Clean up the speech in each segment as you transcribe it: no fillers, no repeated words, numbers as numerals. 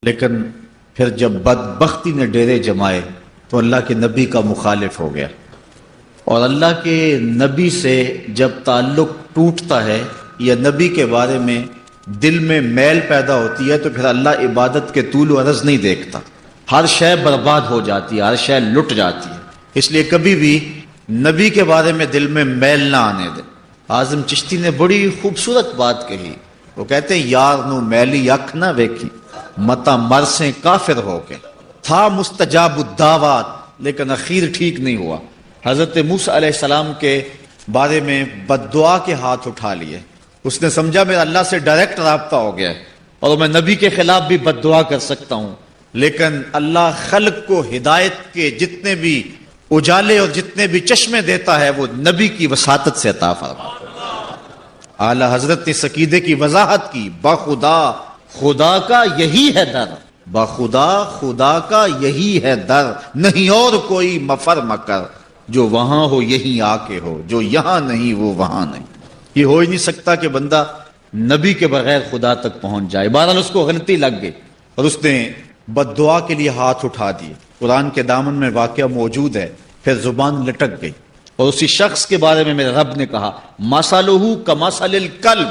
لیکن پھر جب بدبختی نے ڈیرے جمائے تو اللہ کے نبی کا مخالف ہو گیا، اور اللہ کے نبی سے جب تعلق ٹوٹتا ہے یا نبی کے بارے میں دل میں میل پیدا ہوتی ہے تو پھر اللہ عبادت کے طول و عرض نہیں دیکھتا، ہر شے برباد ہو جاتی ہے، ہر شے لٹ جاتی ہے۔ اس لیے کبھی بھی نبی کے بارے میں دل میں میل نہ آنے دیں۔ اعظم چشتی نے بڑی خوبصورت بات کہی، وہ کہتے ہیں یار نو میلی اکھ نہ ویکھی متا مرسیں کافر ہو کے، تھا مستجاب الدعوات لیکن اخیر ٹھیک نہیں ہوا۔ حضرت موسیٰ علیہ السلام کے بارے میں بد دعا کے ہاتھ اٹھا لیے، اس نے سمجھا میرا اللہ سے ڈائریکٹ رابطہ ہو گیا ہے اور میں نبی کے خلاف بھی بد دعا کر سکتا ہوں، لیکن اللہ خلق کو ہدایت کے جتنے بھی اجالے اور جتنے بھی چشمے دیتا ہے وہ نبی کی وساطت سے عطا فرماتا ہے۔ اعلی حضرت نے اس عقیدے کی وضاحت کی، بخدا خدا کا یہی ہے در، بخدا خدا کا یہی ہے در، نہیں اور کوئی مفر مکر، جو وہاں ہو یہیں آ کے ہو، جو یہاں نہیں وہ وہاں نہیں۔ یہ ہو ہی نہیں سکتا کہ بندہ نبی کے بغیر خدا تک پہنچ جائے۔ بہرحال اس کو غلطی لگ گئی اور اس نے بد دعا کے لیے ہاتھ اٹھا دیے۔ قرآن کے دامن میں واقعہ موجود ہے، پھر زبان لٹک گئی اور اسی شخص کے بارے میں میرے رب نے کہا مثلہ کمثل الکلب،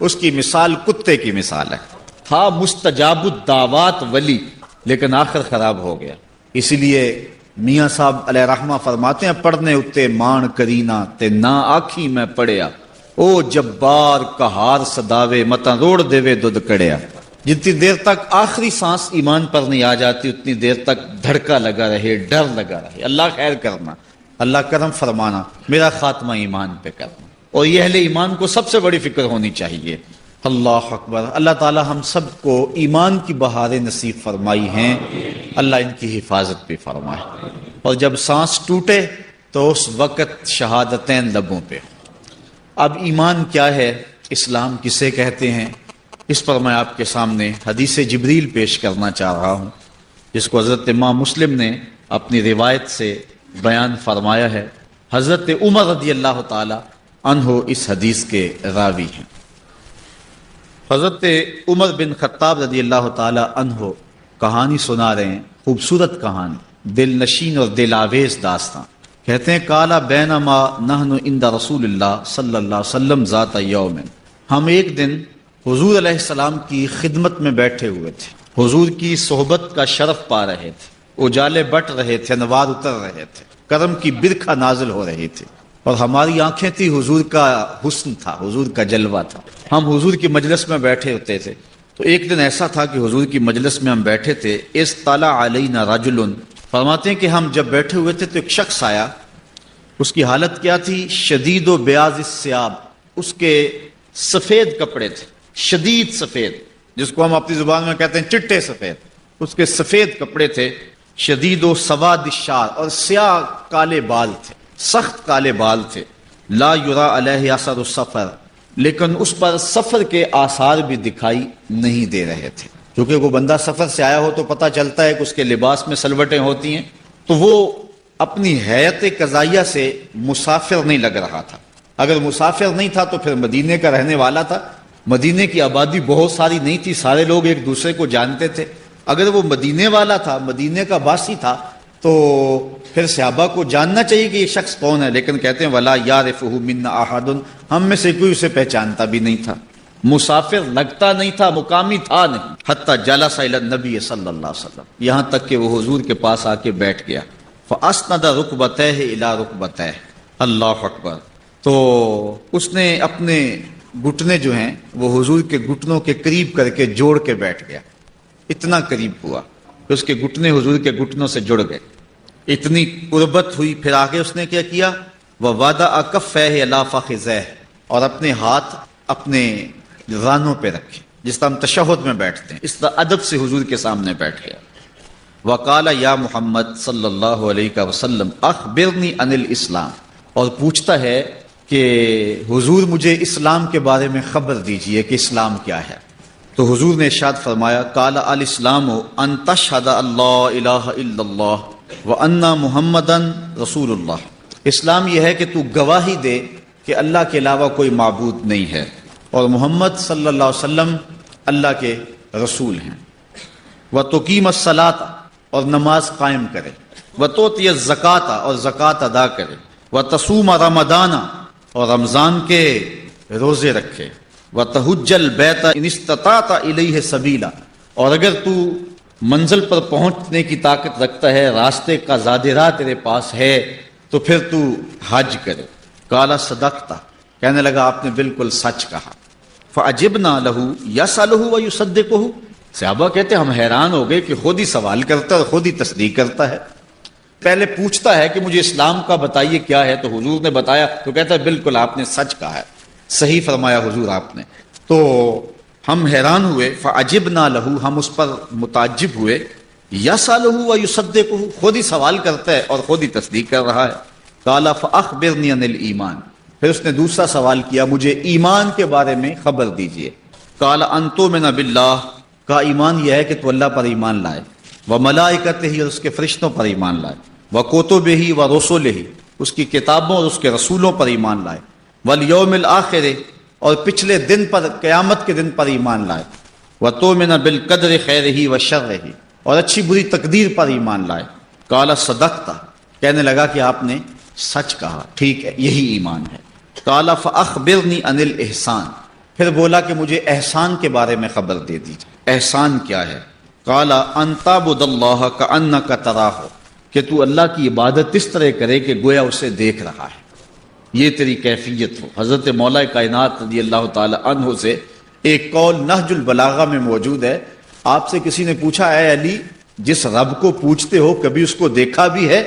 اس کی مثال کتے کی مثال ہے، تھا مستجاب الدعوات ولی لیکن آخر خراب ہو گیا۔ اسی لیے میاں صاحب علیہ رحمہ فرماتے ہیں پڑھنے اتے مان کرینا تے نہ آکھی میں پڑھیا، او جبار کہار صداوے متا روڑ دیوے دودھ کڑیا۔ جتنی دیر تک آخری سانس ایمان پر نہیں آ جاتی اتنی دیر تک دھڑکا لگا رہے، ڈر لگا رہے، اللہ خیر کرنا، اللہ کرم فرمانا، میرا خاتمہ ایمان پہ کرنا۔ اور یہ اہل ایمان کو سب سے بڑی فکر ہونی چاہیے۔ اللہ اکبر۔ اللہ تعالی ہم سب کو ایمان کی بہاریں نصیب فرمائی ہیں، اللہ ان کی حفاظت بھی فرمائے، اور جب سانس ٹوٹے تو اس وقت شہادتین لبوں پہ۔ اب ایمان کیا ہے، اسلام کسے کہتے ہیں، اس پر میں آپ کے سامنے حدیث جبریل پیش کرنا چاہ رہا ہوں، جس کو حضرت امام مسلم نے اپنی روایت سے بیان فرمایا ہے۔ حضرت عمر رضی اللہ تعالی عنہ اس حدیث کے راوی ہیں۔ حضرت عمر بن خطاب رضی اللہ تعالی عنہ کہانی سنا رہے ہیں، خوبصورت کہانی، دل نشین اور دل آویز داستان۔ کہتے ہیں کالا بینما نحن عند رسول اللہ صلی اللہ علیہ وسلم ذات یوم، ہم ایک دن حضور علیہ السلام کی خدمت میں بیٹھے ہوئے تھے، حضور کی صحبت کا شرف پا رہے تھے، اجالے بٹ رہے تھے، انوار اتر رہے تھے، کرم کی برکھا نازل ہو رہی تھی، اور ہماری آنکھیں تھی حضور کا حسن تھا، حضور کا جلوہ تھا۔ ہم حضور کی مجلس میں بیٹھے ہوتے تھے تو ایک دن ایسا تھا کہ حضور کی مجلس میں ہم بیٹھے تھے، اطلع علینا رجل، فرماتے ہیں کہ ہم جب بیٹھے ہوئے تھے تو ایک شخص آیا، اس کی حالت کیا تھی، شدید و بیاض الثیاب، اس کے سفید کپڑے تھے، شدید سفید، جس کو ہم اپنی زبان میں کہتے ہیں چٹے سفید، اس کے سفید کپڑے تھے، شدید و سواد الشعر، اور سیاہ کالے بال تھے، سخت کالے بال تھے، لا یرا علیہ اثر السفر، لیکن اس پر سفر کے آثار بھی دکھائی نہیں دے رہے تھے، کیونکہ وہ بندہ سفر سے آیا ہو تو پتہ چلتا ہے کہ اس کے لباس میں سلوٹیں ہوتی ہیں، تو وہ اپنی حیات قضائیہ سے مسافر نہیں لگ رہا تھا۔ اگر مسافر نہیں تھا تو پھر مدینے کا رہنے والا تھا، مدینے کی آبادی بہت ساری نہیں تھی، سارے لوگ ایک دوسرے کو جانتے تھے۔ اگر وہ مدینے والا تھا، مدینے کا باسی تھا، تو پھر صحابہ کو جاننا چاہیے کہ یہ شخص کون ہے، لیکن کہتے ہیں ولا یعرفہ منا احد، ہم میں سے کوئی اسے پہچانتا بھی نہیں تھا، مسافر لگتا نہیں تھا، مقامی تھا نہیں۔ حتی جلس الی النبی صلی اللہ علیہ وسلم، یہاں تک کہ وہ حضور کے پاس آ کے بیٹھ گیا، فاسند رکبتیہ الی رکبتیہ، اللہ اکبر، تو اس نے اپنے گھٹنے جو ہیں وہ حضور کے گھٹنوں کے قریب کر کے جوڑ کے بیٹھ گیا، اتنا قریب ہوا کہ اس کے گھٹنے حضور کے گھٹنوں سے جڑ گئے، اتنی قربت ہوئی۔ پھر آگے اس نے کیا کیا، وَوَضَعَ كَفَّيْهِ عَلَىٰ فَخِذَيْهِ، اور اپنے ہاتھ اپنے رانوں پہ رکھے، جس طرح ہم تشہد میں بیٹھتے ہیں، اس طرح ادب سے حضور کے سامنے بیٹھ گیا۔ وَقَالَ يَا محمد صلی اللہ علیہ وسلم اخبرنی عن الاسلام، اور پوچھتا ہے کہ حضور مجھے اسلام کے بارے میں خبر دیجئے کہ اسلام کیا ہے۔ تو حضور نے ارشاد فرمایا قال الاسلام ان تشهد اللہ الہ الا اللہ وان محمدا رسول اللہ، اسلام یہ ہے کہ تو گواہی دے کہ اللہ کے علاوہ کوئی معبود نہیں ہے اور محمد صلی اللہ علیہ وسلم اللہ کے رسول ہیں۔ وتقیم الصلاۃ اور نماز قائم کرے، وتؤتی الزکوٰۃ اور زکوٰۃ ادا کرے، وتصوم رمضان اور رمضان کے روزے رکھے، وتحج البیت ان استطعت الیہ سبیلا اور اگر تو منزل پر پہنچنے کی طاقت رکھتا ہے، راستے کا زاد راہ تیرے پاس ہے تو پھر تو حج کرے۔ قال صدقت، کہنے لگا آپ نے بالکل سچ کہا۔ فعجبنا لہ یسألہ ویصدقہ، صحابہ کہتے ہم حیران ہو گئے کہ خود ہی سوال کرتا ہے اور خود ہی تصدیق کرتا ہے۔ پہلے پوچھتا ہے کہ مجھے اسلام کا بتائیے کیا ہے، تو حضور نے بتایا تو کہتا ہے بالکل آپ نے سچ کہا ہے، صحیح فرمایا حضور آپ نے۔ تو ہم حیران ہوئے، فعجبنا لہ، ہم اس پر متعجب ہوئے، یسألہ ویصدقہ، خود ہی سوال کرتا ہے اور خود ہی تصدیق کر رہا ہے۔ قال فاخبرنی عن الایمان، پھر اس نے دوسرا سوال کیا مجھے ایمان کے بارے میں خبر دیجئے۔ قال ان تؤمن باللہ، کا ایمان یہ ہے کہ تو اللہ پر ایمان لائے، وملائکتہ اور اس کے فرشتوں پر ایمان لائے، وکتبہ ورسلہ اس کی کتابوں اور اس کے رسولوں پر ایمان لائے، والیوم الآخر اور پچھلے دن پر، قیامت کے دن پر ایمان لائے، وتؤمن بالقدر خیرہ وشرہ اور اچھی بری تقدیر پر ایمان لائے۔ قال صدقت، کہنے لگا کہ آپ نے سچ کہا، ٹھیک ہے یہی ایمان ہے۔ قال فاخبرنی عن الاحسان، پھر بولا کہ مجھے احسان کے بارے میں خبر دے دیجیے، احسان کیا ہے؟ قال ان تعبد اللہ کأنک تراہ، کہ تو اللہ کی عبادت اس طرح کرے کہ گویا اسے دیکھ رہا ہے، یہ تیری کیفیت ہو۔ حضرت مولا کائنات رضی اللہ تعالی عنہ سے ایک قول نہج البلاغہ میں موجود ہے، آپ سے کسی نے پوچھا اے علی جس رب کو پوچھتے ہو کبھی اس کو دیکھا بھی ہے؟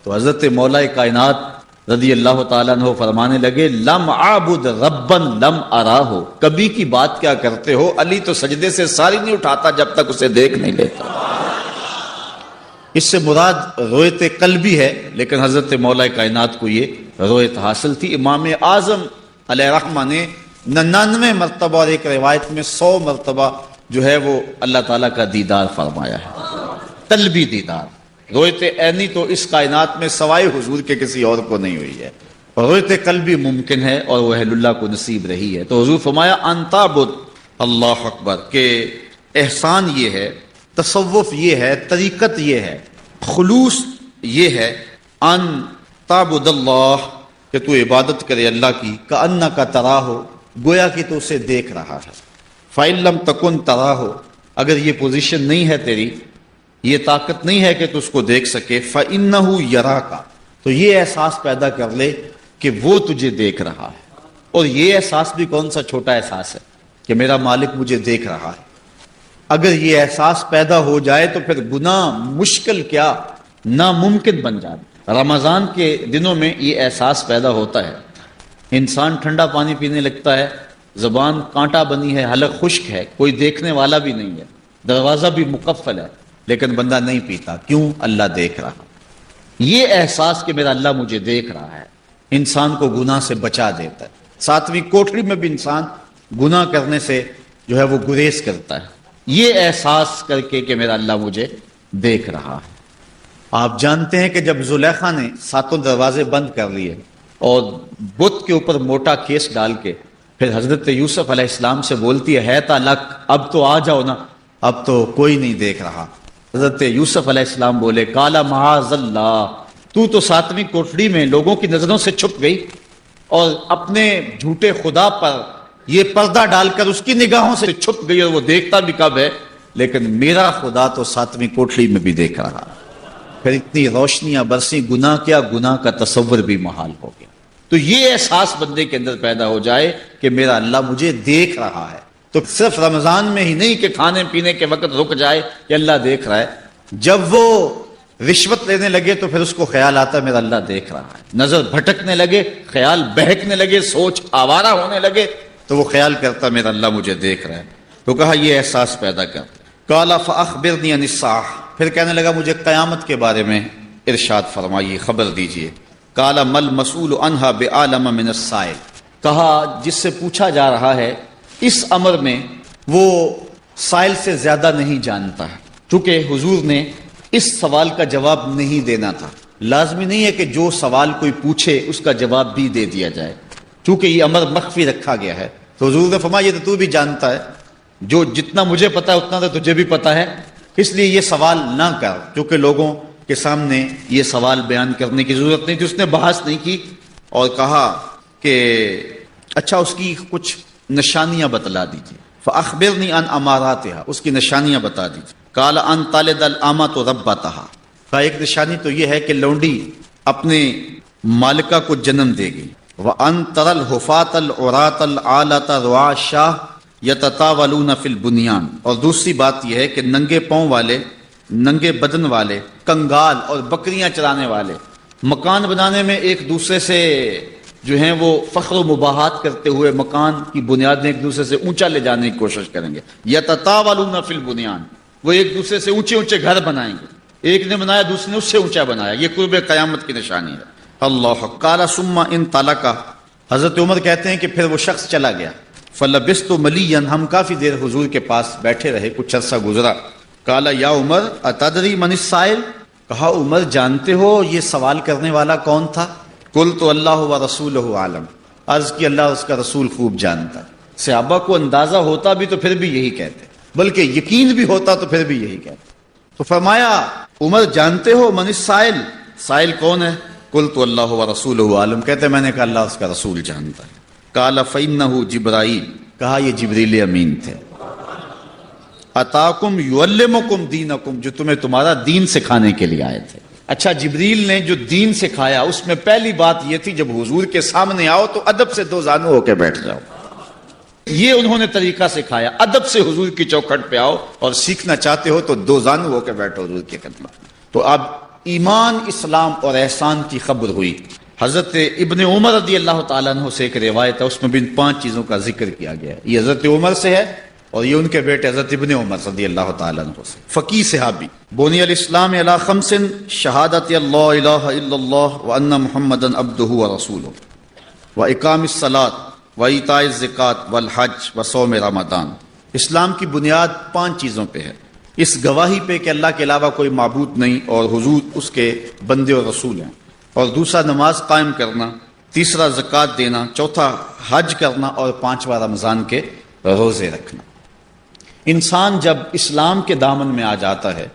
تو حضرت مولا کائنات رضی اللہ تعالیٰ عنہ فرمانے لگے لم اعبد ربا لم اراہ، کبھی کی بات کیا کرتے ہو، علی تو سجدے سے ساری نہیں اٹھاتا جب تک اسے دیکھ نہیں لیتا۔ اس سے مراد رویت قلبی ہے، لیکن حضرت مولا کائنات کو یہ رویت حاصل تھی۔ امام اعظم علیہ رحمہ نے 99 مرتبہ اور ایک روایت میں 100 مرتبہ جو ہے وہ اللہ تعالیٰ کا دیدار فرمایا ہے، قلبی دیدار۔ رویت عینی تو اس کائنات میں سوائے حضور کے کسی اور کو نہیں ہوئی ہے، اور رویت قلبی ممکن ہے اور وہ اہل اللہ کو نصیب رہی ہے۔ تو حضور فرمایا ان تعبد، اللہ اکبر، کہ احسان یہ ہے، تصوف یہ ہے، طریقت یہ ہے، خلوص یہ ہے، ان تعبد اللہ، کہ تو عبادت کرے اللہ کی، کأنک تراہ، گویا کہ تو اسے دیکھ رہا ہے۔ فإن لم تکن تراہ، اگر یہ پوزیشن نہیں ہے تیری، یہ طاقت نہیں ہے کہ تو اس کو دیکھ سکے، فإنہ یراک، تو یہ احساس پیدا کر لے کہ وہ تجھے دیکھ رہا ہے۔ اور یہ احساس بھی کون سا چھوٹا احساس ہے کہ میرا مالک مجھے دیکھ رہا ہے۔ اگر یہ احساس پیدا ہو جائے تو پھر گناہ مشکل کیا ناممکن بن جاتا۔ رمضان کے دنوں میں یہ احساس پیدا ہوتا ہے، انسان ٹھنڈا پانی پینے لگتا ہے، زبان کانٹا بنی ہے، حلق خشک ہے، کوئی دیکھنے والا بھی نہیں ہے، دروازہ بھی مقفل ہے، لیکن بندہ نہیں پیتا، کیوں؟ اللہ دیکھ رہا۔ یہ احساس کہ میرا اللہ مجھے دیکھ رہا ہے انسان کو گناہ سے بچا دیتا ہے۔ 7ویں کوٹری میں بھی انسان گناہ کرنے سے جو ہے وہ گریز کرتا ہے، یہ احساس کر کے کہ میرا اللہ مجھے دیکھ رہا ہے۔ آپ جانتے ہیں کہ جب زلیخا نے 7 دروازے بند کر لیے اور بت کے اوپر موٹا کیس ڈال کے پھر حضرت یوسف علیہ السلام سے بولتی ہے تالک، اب تو آ جاؤ نا، اب تو کوئی نہیں دیکھ رہا۔ حضرت یوسف علیہ السلام بولے کالا معاذ اللہ، تو 7ویں کوٹڑی میں لوگوں کی نظروں سے چھپ گئی اور اپنے جھوٹے خدا پر یہ پردہ ڈال کر اس کی نگاہوں سے چھپ گئی، اور وہ دیکھتا بھی کب ہے، لیکن میرا خدا تو 7ویں کوٹڑی میں بھی دیکھ رہا۔ پھر اتنی روشنیاں برسی، گناہ کیا، گناہ کا تصور بھی محال ہو گیا۔ تو یہ احساس بندے کے اندر پیدا ہو جائے کہ میرا اللہ مجھے دیکھ رہا ہے، تو صرف رمضان میں ہی نہیں کہ کھانے پینے کے وقت رک جائے کہ اللہ دیکھ رہا ہے، جب وہ رشوت لینے لگے تو پھر اس کو خیال آتا ہے میرا اللہ دیکھ رہا ہے، نظر بھٹکنے لگے، خیال بہکنے لگے، سوچ آوارہ ہونے لگے تو وہ خیال کرتا میرا اللہ مجھے دیکھ رہا ہے۔ تو کہا یہ احساس پیدا کر۔ قال فاخبرنی عن الساعہ، پھر کہنے لگا مجھے قیامت کے بارے میں ارشاد فرمائیے، خبر دیجئے۔ قال مل مسئول عنہا بعالم من السائل، کہا جس سے پوچھا جا رہا ہے اس امر میں وہ سائل سے زیادہ نہیں جانتا ہے، چونکہ حضور نے اس سوال کا جواب نہیں دینا تھا۔ لازمی نہیں ہے کہ جو سوال کوئی پوچھے اس کا جواب بھی دے دیا جائے، چونکہ یہ امر مخفی رکھا گیا ہے۔ تو حضور نے فرمایا یہ تو بھی جانتا ہے، جو جتنا مجھے پتا ہے اتنا تو تجھے بھی پتا ہے، اس لیے یہ سوال نہ کر، کیونکہ لوگوں کے سامنے یہ سوال بیان کرنے کی ضرورت نہیں تھی۔ اس نے بحث نہیں کی اور کہا کہ اچھا اس کی کچھ نشانیاں بتلا دیجیے، فاخبرنی عن اماراتها، اس کی نشانیاں بتا دیجیے۔ قال ان تلد الامۃ ربتها، کا ایک نشانی تو یہ ہے کہ لونڈی اپنے مالکہ کو جنم دے گی، وان ترى الحفاة العراة العالة رعاء الشاة یتطاولون فی البنیان، اور دوسری بات یہ ہے کہ ننگے پاؤں والے، ننگے بدن والے، کنگال اور بکریاں چرانے والے مکان بنانے میں ایک دوسرے سے جو ہیں وہ فخر و مباحات کرتے ہوئے مکان کی بنیادیں ایک دوسرے سے اونچا لے جانے کی کوشش کریں گے۔ یتطاولون فی البنیان، وہ ایک دوسرے سے اونچے اونچے گھر بنائیں گے، ایک نے بنایا دوسرے نے اس سے اونچا بنایا، یہ قرب قیامت کی نشانی ہے۔ اللہ قال ثم انطلق، حضرت عمر کہتے ہیں کہ پھر وہ شخص چلا گیا۔ فلبثت ملیا، ہم کافی دیر حضور کے پاس بیٹھے رہے، کچھ عرصہ گزرا۔ قال یا عمر اتدری من السائل، کہا عمر جانتے ہو یہ سوال کرنے والا کون تھا؟ قلت اللہ ورسولہ عالم، عرض کی اللہ اس کا رسول خوب جانتا۔ صحابہ کو اندازہ ہوتا بھی تو پھر بھی یہی کہتے، بلکہ یقین بھی ہوتا تو پھر بھی یہی کہتے۔ تو فرمایا عمر جانتے ہو من السائل، سائل کون ہے؟ قلت اللہ ورسولہ عالم، کہتے میں نے کہا اللہ اس کا رسول جانتا ہے۔ قال فإنہ جبرائیل، کہا یہ جبریل امین تھے، اتاکم یعلمکم دینکم، جو تمہیں تمہارا دین سکھانے کے لیے آئے تھے۔ اچھا جبریل نے جو دین سکھایا اس میں پہلی بات یہ تھی جب حضور کے سامنے آؤ تو ادب سے دو زانو ہو کے بیٹھ جاؤ، یہ انہوں نے طریقہ سکھایا، ادب سے حضور کی چوکھٹ پہ آؤ اور سیکھنا چاہتے ہو تو دو زانو ہو کے بیٹھو حضور کی خدمت۔ تو اب ایمان، اسلام اور احسان کی خبر ہوئی۔ حضرت ابن عمر رضی اللہ تعالیٰ عنہ سے ایک روایت ہے، اس میں بھی ان 5 چیزوں کا ذکر کیا گیا ہے۔ یہ حضرت عمر سے ہے اور یہ ان کے بیٹے حضرت ابن عمر رضی اللہ تعالیٰ عنہ سے۔ فقی صحابی، بنی الاسلام علی 5 شہادت اللہ الہ الا اللہ وان محمدا عبدہ ورسولہ واقام الصلاۃ وایتاء الزکوٰۃ والحج وصوم رمضان۔ اسلام کی بنیاد 5 چیزوں پہ ہے، اس گواہی پہ کہ اللہ کے علاوہ کوئی معبود نہیں اور حضور اس کے بندے اور رسول ہیں، اور دوسرا نماز قائم کرنا، تیسرا زکوٰۃ دینا، چوتھا حج کرنا اور 5واں رمضان کے روزے رکھنا۔ انسان جب اسلام کے دامن میں آ جاتا ہے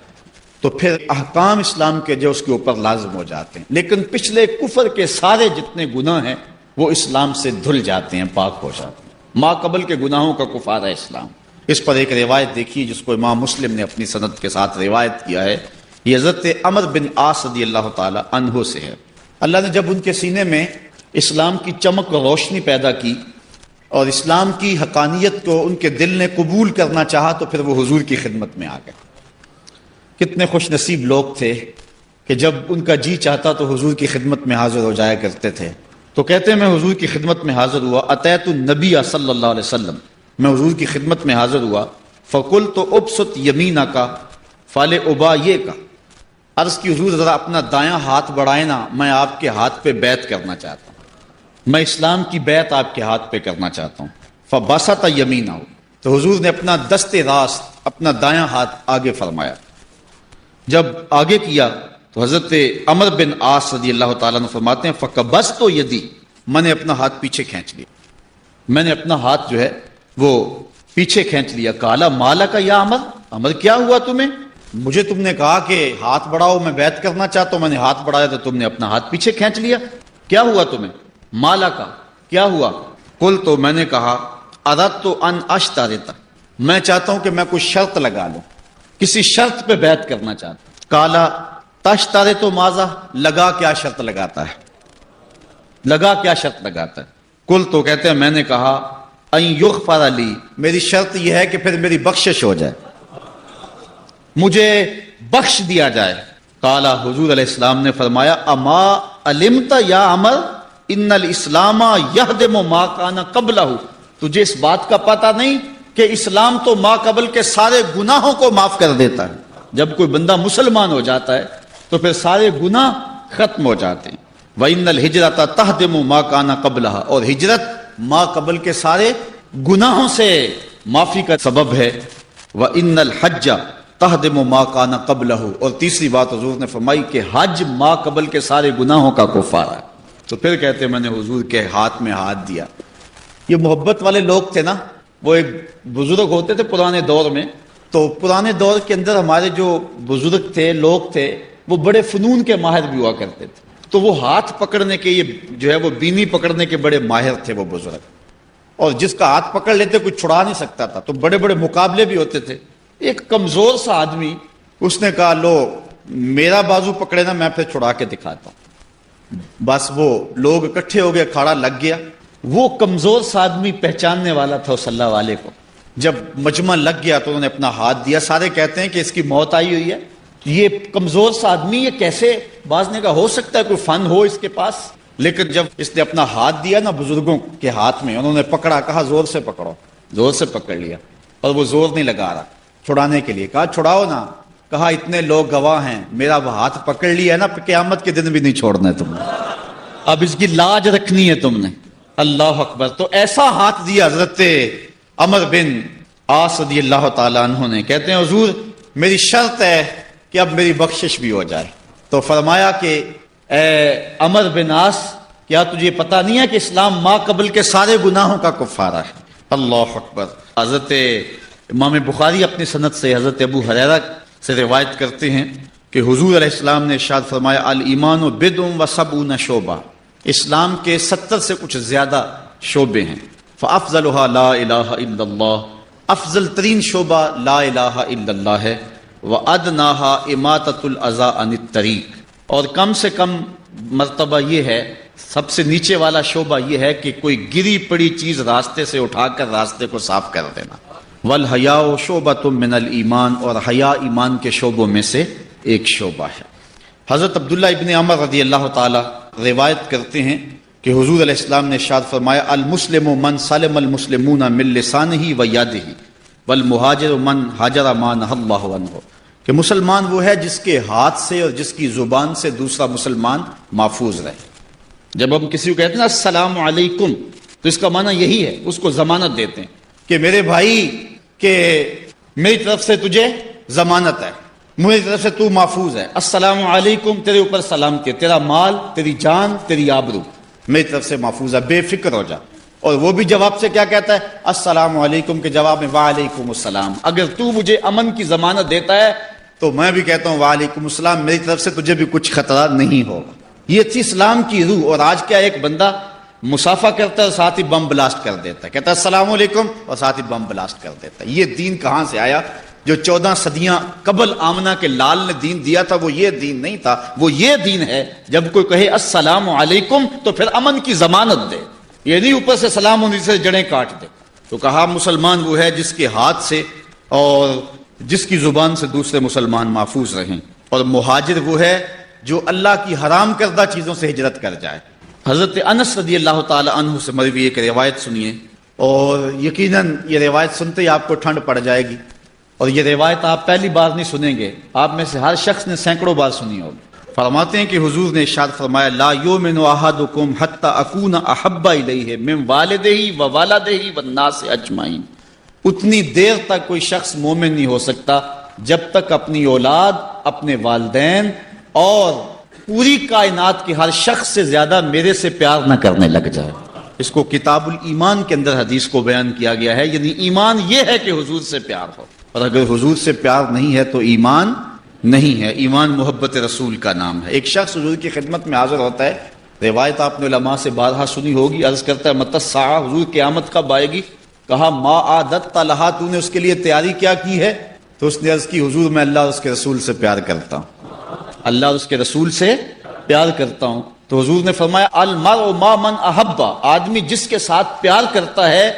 تو پھر احکام اسلام کے جو اس کے اوپر لازم ہو جاتے ہیں، لیکن پچھلے کفر کے سارے جتنے گناہ ہیں وہ اسلام سے دھل جاتے ہیں، پاک ہو جاتے ہیں۔ ما قبل کے گناہوں کا کفارہ اسلام۔ اس پر ایک روایت دیکھیے جس کو امام مسلم نے اپنی سند کے ساتھ روایت کیا ہے، یہ حضرت عمر بن عاص رضی اللہ تعالی عنہ سے ہے۔ اللہ نے جب ان کے سینے میں اسلام کی چمک و روشنی پیدا کی اور اسلام کی حقانیت کو ان کے دل نے قبول کرنا چاہا تو پھر وہ حضور کی خدمت میں آ گئے۔ کتنے خوش نصیب لوگ تھے کہ جب ان کا جی چاہتا تو حضور کی خدمت میں حاضر ہو جایا کرتے تھے۔ تو کہتے ہیں میں حضور کی خدمت میں حاضر ہوا، اتیت النبی صلی اللہ علیہ وسلم، میں حضور کی خدمت میں حاضر ہوا، فقلت ابسط یمینک فلابایعک، عرض کی حضور ذرا اپنا دایاں ہاتھ بڑھائیں نا، میں آپ کے ہاتھ پہ بیعت کرنا چاہتا ہوں، میں اسلام کی بیعت آپ کے ہاتھ پہ کرنا چاہتا ہوں۔ فبسط یمینہ، تو حضور نے اپنا دست راست، اپنا دایاں ہاتھ آگے فرمایا۔ جب آگے کیا تو حضرت عمر بن عاص رضی اللہ تعالیٰ عنہ فرماتے ہیں فقبضت یدی، میں نے اپنا ہاتھ پیچھے کھینچ لیا، میں نے اپنا ہاتھ جو ہے وہ پیچھے کھینچ لیا۔ کالا مالا کا یا عمر، عمر کیا ہوا تمہیں؟ مجھے تم نے کہا کہ ہاتھ بڑھاؤ، میں بیعت کرنا چاہتا ہوں، میں نے ہاتھ بڑھایا تو تم نے اپنا ہاتھ پیچھے کھینچ لیا، کیا ہوا تمہیں؟ مالا کا کیا ہوا؟ قل، تو میں نے کہا اردت ان اشترط، میں چاہتا ہوں کہ میں کوئی شرط لگا لوں، کسی شرط پہ بیعت کرنا چاہتا ہوں۔ کالا تشترط ماذا، لگا کیا شرط لگاتا ہے، لگا کیا شرط لگاتا ہے؟ قل، تو کہتے ہیں میں نے کہا ان یغفر لی، میری شرط یہ ہے کہ پھر میری بخشش ہو جائے، مجھے بخش دیا جائے۔ قال، حضور علیہ السلام نے فرمایا اما علمت یا عمر ان الاسلام یہدم ما کان قبلہ، تجھے اس بات کا پتہ نہیں کہ اسلام تو ما قبل کے سارے گناہوں کو معاف کر دیتا ہے؟ جب کوئی بندہ مسلمان ہو جاتا ہے تو پھر سارے گناہ ختم ہو جاتے ہیں۔ وَإِنَّ الْهِجْرَةَ تَهْدِمُ مَا كَانَ قَبْلَهَا، اور ہجرت ما قبل کے سارے گناہوں سے معافی کا سبب ہے۔ وَإِنَّ الْحَجَّ تَهْدِمُ مَا كَانَ قَبْلَهُ، اور تیسری بات حضور نے فرمائی کہ حج ما قبل کے سارے گناہوں کا کفارہ ہے۔ تو پھر کہتے ہیں میں نے حضور کے ہاتھ میں ہاتھ دیا۔ یہ محبت والے لوگ تھے نا، وہ ایک بزرگ ہوتے تھے پرانے دور میں، تو پرانے دور کے اندر ہمارے جو بزرگ تھے، لوگ تھے، وہ بڑے فنون کے ماہر بھی ہوا کرتے تھے، تو وہ ہاتھ پکڑنے کے، یہ جو ہے وہ بینی پکڑنے کے بڑے ماہر تھے وہ بزرگ، اور جس کا ہاتھ پکڑ لیتے کوئی چھڑا نہیں سکتا تھا، تو بڑے بڑے مقابلے بھی ہوتے تھے۔ ایک کمزور سا آدمی، اس نے کہا لو میرا بازو پکڑے نا، میں پھر چھڑا کے دکھاتا ہوں۔ بس وہ لوگ اکٹھے ہو گئے، اکھاڑا لگ گیا۔ وہ کمزور سا آدمی پہچاننے والا تھا صلی اللہ علیہ کو، جب مجمع لگ گیا تو انہوں نے اپنا ہاتھ دیا۔ سارے کہتے ہیں کہ اس کی موت آئی ہوئی ہے، یہ کمزور سا آدمی یہ کیسے؟ بعض نے کہا ہو سکتا ہے کوئی فن ہو اس کے پاس، لیکن جب اس نے اپنا ہاتھ دیا نا بزرگوں کے ہاتھ میں، انہوں نے پکڑا، کہا زور سے پکڑو، زور سے پکڑ لیا، اور وہ زور نہیں لگا رہا چھڑانے کے لیے۔ کہا چھڑاؤ نا، کہا اتنے لوگ گواہ ہیں، میرا وہ ہاتھ پکڑ لیا نا، قیامت کے دن بھی نہیں چھوڑنا ہے تم نے، اب اس کی لاج رکھنی ہے تم نے۔ اللہ اکبر۔ تو ایسا ہاتھ دیا حضرت عمر بن عاص رضی اللہ تعالیٰ عنہ نے، کہتے ہیں حضور میری شرط ہے کہ اب میری بخشش بھی ہو جائے۔ تو فرمایا کہ اے عمر بن عاص، کیا تجھے پتا نہیں ہے کہ اسلام ما قبل کے سارے گناہوں کا کفارہ ہے؟ اللہ اکبر۔ حضرت امام بخاری اپنی سند سے حضرت ابو ہریرہ سے روایت کرتے ہیں کہ حضور علیہ السلام نے ارشاد فرمایا الایمان بضع و سبعون شعبہ، اسلام کے 70 سے کچھ زیادہ شعبے ہیں۔ فافضلها لا الہ الا اللہ، افضل ترین شعبہ لا الہ الا اللہ ہے۔ وادناها اماطۃ الاذى عن الطریق، اور کم سے کم مرتبہ یہ ہے، سب سے نیچے والا شعبہ یہ ہے کہ کوئی گری پڑی چیز راستے سے اٹھا کر راستے کو صاف کر دینا۔ والحیاء شعبۃ من الایمان، اور حیا ایمان کے شعبوں میں سے ایک شعبہ ہے۔ حضرت عبداللہ ابن عمر رضی اللہ تعالی روایت کرتے ہیں کہ حضور علیہ السلام نے ارشاد فرمایا المسلم من سلم المسلمون من لسانہ و یدہ والمہاجر من ہاجر ما نہی اللہ عنہ، کہ مسلمان وہ ہے جس کے ہاتھ سے اور جس کی زبان سے دوسرا مسلمان محفوظ رہے۔ جب ہم کسی کو کہتے ہیں نا السلام علیکم، تو اس کا معنی یہی ہے، اس کو ضمانت دیتے ہیں کہ میرے بھائی کہ میری طرف سے تجھے ضمانت ہے، میری طرف سے تو محفوظ ہے، السلام علیکم، تیرے اوپر سلامتی ہے، تیرا مال، تیری جان، تیری آبرو میری طرف سے محفوظ ہے، بے فکر ہو جا۔ اور وہ بھی جواب سے کیا کہتا ہے؟ السلام علیکم کے جواب میں وعلیکم السلام۔ اگر تو مجھے امن کی ضمانت دیتا ہے تو میں بھی کہتا ہوں وعلیکم السلام، میری طرف سے تجھے بھی کچھ خطرہ نہیں ہوگا۔ یہ تھی اسلام کی روح۔ اور آج کیا ایک بندہ مسافہ کرتا ہے اور ساتھ ہی بم بلاسٹ کر دیتا ہے، کہتا ہے السلام علیکم اور ساتھ ہی بم بلاسٹ کر دیتا ہے۔ یہ دین کہاں سے آیا؟ جو 14 صدیاں قبل آمنہ کے لال نے دین دیا تھا وہ یہ دین نہیں تھا، وہ یہ دین ہے جب کوئی کہے السلام علیکم تو پھر امن کی ضمانت دے، یہ نہیں اوپر سے سلام ہونے سے جڑیں کاٹ دے۔ تو کہا مسلمان وہ ہے جس کے ہاتھ سے اور جس کی زبان سے دوسرے مسلمان محفوظ رہیں، اور مہاجر وہ ہے جو اللہ کی حرام کردہ چیزوں سے ہجرت کر جائے۔ حضرت انس رضی اللہ تعالی عنہ سے مروی ایک روایت سنیے، اور یقیناً یہ روایت سنتے ہی آپ کو ٹھنڈ پڑ جائے گی، اور یہ روایت آپ پہلی بار نہیں سنیں گے، آپ میں سے ہر شخص نے سینکڑوں بار سنی ہوگی۔ فرماتے ہیں کہ حضور نے ارشاد فرمایا لا یؤمن احدکم حتی اکون احب الیہ من والدہ و والدہ والناس اجمعین، اتنی دیر تک کوئی شخص مومن نہیں ہو سکتا جب تک اپنی اولاد، اپنے والدین اور پوری کائنات کے ہر شخص سے زیادہ میرے سے پیار نہ کرنے لگ جائے۔ اس کو کتاب الایمان کے اندر حدیث کو بیان کیا گیا ہے، یعنی ایمان یہ ہے کہ حضور سے پیار ہو، اور اگر حضور سے پیار نہیں ہے تو ایمان نہیں ہے۔ ایمان محبت رسول کا نام ہے۔ ایک شخص حضور کی خدمت میں حاضر ہوتا ہے، روایت آپ نے علماء سے بارہا سنی ہوگی، عرض کرتا ہے متی الساعہ، حضور قیامت کب آئے گی؟ کہا ما اعددت لہا، تو نے اس کے لیے تیاری کیا کی ہے؟ تو اس نے عرض کی حضور میں اللہ اور اس کے رسول سے پیار کرتا ہوں، اللہ اور اس کے رسول سے پیار کرتا ہوں۔ تو حضور نے فرمایا المرء مع من احب، آدمی جس کے ساتھ پیار کرتا ہے